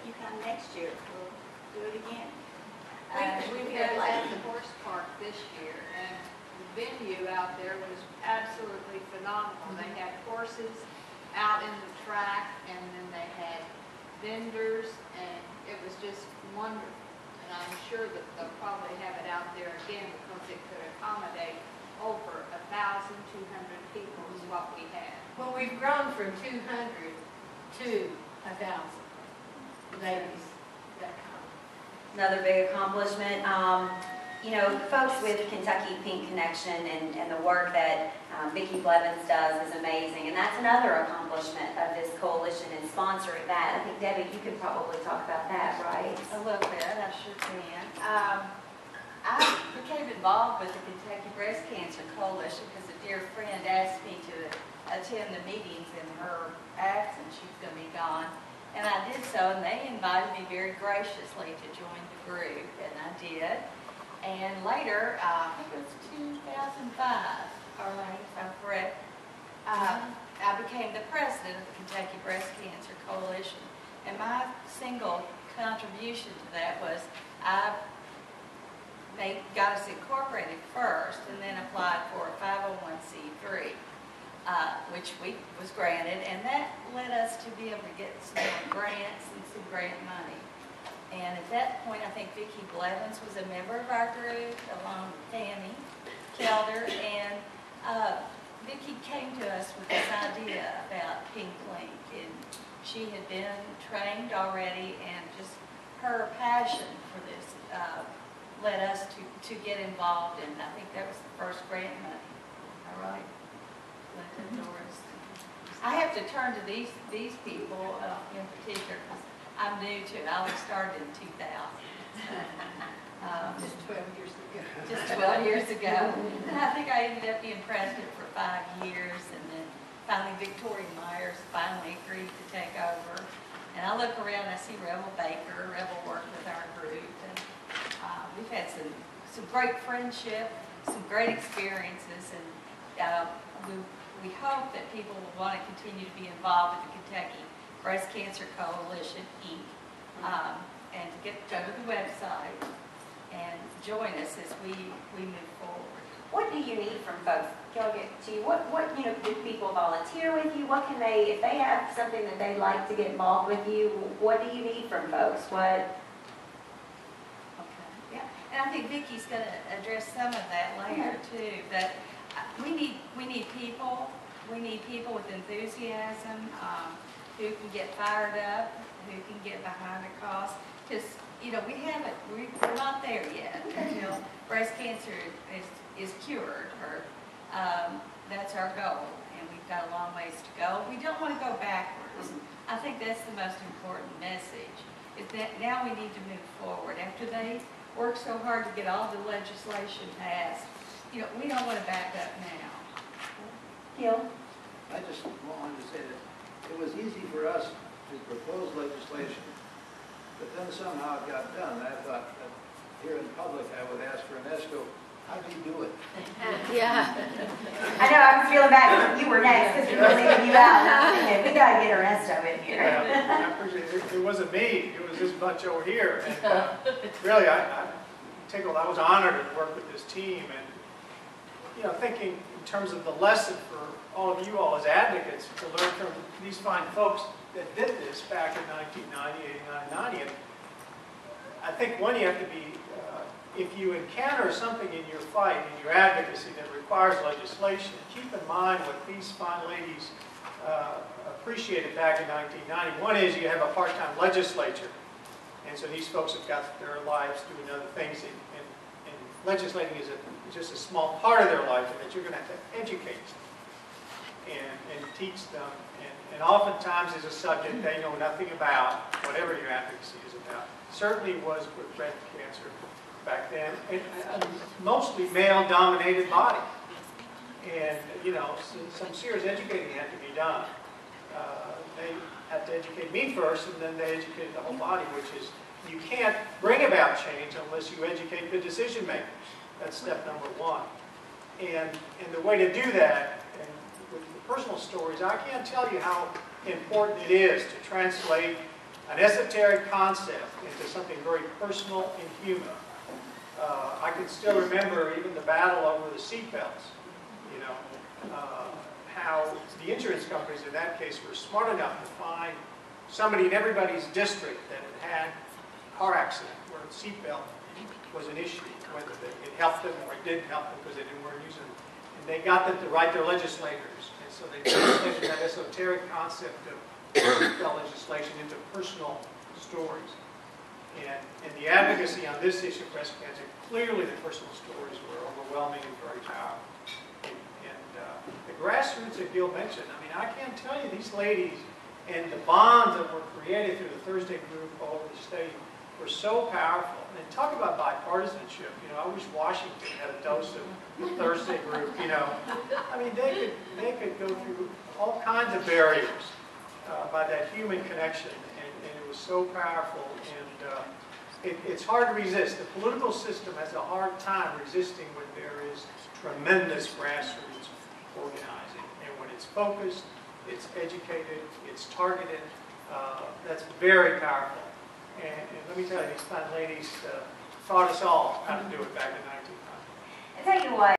you come next year, we'll do it again. We had at the horse park this year, and the venue out there was absolutely phenomenal. They had horses out in the track, and then they had vendors, and it was just wonderful. And I'm sure that they'll probably have it out there again because it could accommodate over 1,200 people is what we had. Well, we've grown from 200 to 1,000 ladies. Another big accomplishment. You know, the folks with Kentucky Pink Connection and the work that Vicki Blevins does is amazing, and that's another accomplishment of this coalition and sponsoring that. I think, Debbie, you could probably talk about that, right? A little bit, I sure can. I became involved with the Kentucky Breast Cancer Coalition because a dear friend asked me to attend the meetings in her absence. She's going to be gone. And I did so, and they invited me very graciously to join the group, and I did. And later, I think it was 2005, all right, if I'm correct, I became the president of the Kentucky Breast Cancer Coalition. And my single contribution to that was I got us incorporated first and then applied for a 501c3. Which was granted, and that led us to be able to get some more grants and some grant money. And at that point, I think Vicki Blevins was a member of our group, along with Tammy Kelder, and Vicki came to us with this idea about Pink Link, and she had been trained already, and just her passion for this led us to get involved, and I think that was the first grant money. All right. I have to turn to these people in particular because I'm new to it. I only started in 2000. Just 12 years ago. Just 12 years ago. And I think I ended up being president for 5 years, and then finally Victoria Myers finally agreed to take over. And I look around and I see Rebel Baker. Rebel worked with our group, and we've had some great friendship, some great experiences, and we hope that people will want to continue to be involved with the Kentucky Breast Cancer Coalition, Inc., and to go to the website and join us as we move forward. What do you need from folks? Can I get to you? What do people volunteer with you? What can they, if they have something that they'd like to get involved with you, what do you need from folks? What? Okay, yeah, and I think Vicki's going to address some of that later too. But we need people. We need people with enthusiasm, who can get fired up, who can get behind a cause. Because we're not there yet until breast cancer is cured, or that's our goal, and we've got a long ways to go. We don't want to go backwards. I think that's the most important message. Is that now we need to move forward. After they work so hard to get all the legislation passed, we don't want to back up now. Gil? I just wanted to say that it was easy for us to propose legislation, but then somehow it got done. I thought that here in public I would ask for an ESCO. How do you do it? Yeah. I know, I was feeling bad. You were next because we were leaving you out. And I was thinking, we got to get Ernesto in here. I appreciate it. It wasn't me. It was this bunch over here. And really, I was honored to work with this team. And thinking in terms of the lesson for all of you all as advocates to learn from these fine folks that did this back in 1990, 89, 90. And I think one, you have to be, if you encounter something in your fight, in your advocacy that requires legislation, keep in mind what these fine ladies appreciated back in 1990. One is you have a part-time legislature. And so these folks have got their lives doing other things, and legislating is just a small part of their life, and that you're going to have to educate and teach them. And oftentimes is a subject they know nothing about, whatever your advocacy is about. Certainly was with breast cancer back then, and mostly male-dominated body. And, some serious educating had to be done. They had to educate me first, and then they educated the whole body, which is, you can't bring about change unless you educate the decision makers. That's step number one. And the way to do that, and with the personal stories, I can't tell you how important it is to translate an esoteric concept into something very personal and human. I can still remember even the battle over the seatbelts, you know, how the insurance companies in that case were smart enough to find somebody in everybody's district that had a car accident where a seatbelt was an issue, whether it helped them or it didn't help them because they weren't using them. And they got them to write their legislators. And so they translated that esoteric concept of seatbelt legislation into personal stories. And the advocacy on this issue of breast cancer, clearly the personal stories were overwhelming and very powerful. And the grassroots that Gil mentioned, I mean, I can't tell you, these ladies and the bonds that were created through the Thursday group all over the state were so powerful. And talk about bipartisanship, you know, I wish Washington had a dose of the Thursday group, you know. I mean, they could go through all kinds of barriers by that human connection, and it was so powerful. And it's hard to resist. The political system has a hard time resisting when there is tremendous grassroots organizing. And when it's focused, it's educated, it's targeted, that's very powerful. And let me tell you, these fine ladies taught us all how to do it back in 1900. I tell you what.